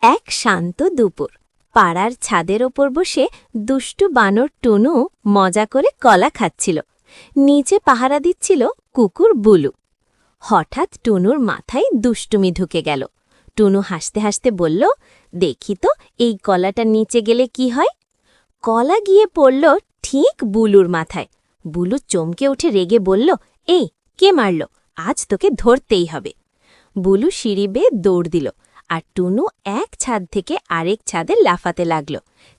এক শান্ত দুপুর পাড়ার ছাদের ওপর বসে দুষ্টু বানর টুনু মজা করে কলা খাচ্ছিল। নিচে পাহারা দিচ্ছিল কুকুর বুলু। হঠাৎ টুনুর মাথায় দুষ্টুমি ঢুকে গেল। টুনু হাসতে হাসতে বলল, দেখি তো এই কলাটা নিচে গেলে কি হয়। কলা গিয়ে পড়ল ঠিক বুলুর মাথায়। বুলু চমকে উঠে রেগে বলল, এই কে মারল? আজ তোকে ধরতেই হবে। বুলু সিঁড়ি বেয়ে দৌড় দিল আর টুনু এক ছাদ থেকে আরেক ছাদে লাফাতে লাগল।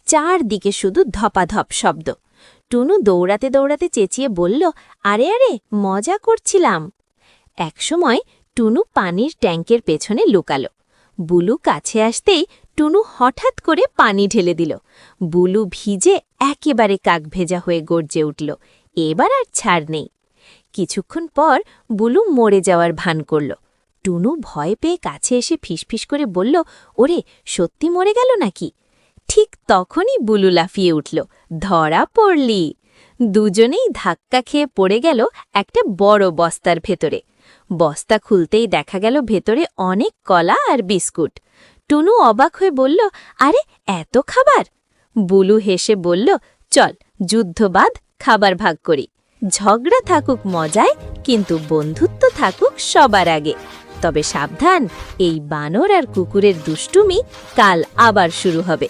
চারদিকে শুধু ধপাধপ শব্দ। টুনু দৌড়াতে দৌড়াতে চেঁচিয়ে বলল, আরে আরে মজা করছিলাম। একসময় টুনু পানির ট্যাঙ্কের পেছনে লুকালো। বুলু কাছে আসতেই টুনু হঠাৎ করে পানি ঢেলে দিল। বুলু ভিজে একেবারে কাকভেজা হয়ে গর্জে উঠল। এবার আর ছাড় নেই। কিছুক্ষণ পর বুলু মরে যাওয়ার ভান করল। টুনু ভয় পেয়ে কাছে এসে ফিসফিস করে বলল, ওরে সত্যি মরে গেল নাকি? ঠিক তখনই বুলু লাফিয়ে উঠল, ধরা পড়লি। দুজনেই ধাক্কা খেয়ে পড়ে গেল একটা বড় বস্তার ভেতরে। বস্তা খুলতেই দেখা গেল ভেতরে অনেক কলা আর বিস্কুট। টুনু অবাক হয়ে বলল, আরে এত খাবার! বুলু হেসে বলল, চল যুদ্ধ বাঁধ, খাবার ভাগ করি। ঝগড়া থাকুক মজায়, কিন্তু বন্ধুত্ব থাকুক সবার আগে। তবে সাবধান, এই বানর আর কুকুরের দুষ্টুমি কাল আবার শুরু হবে।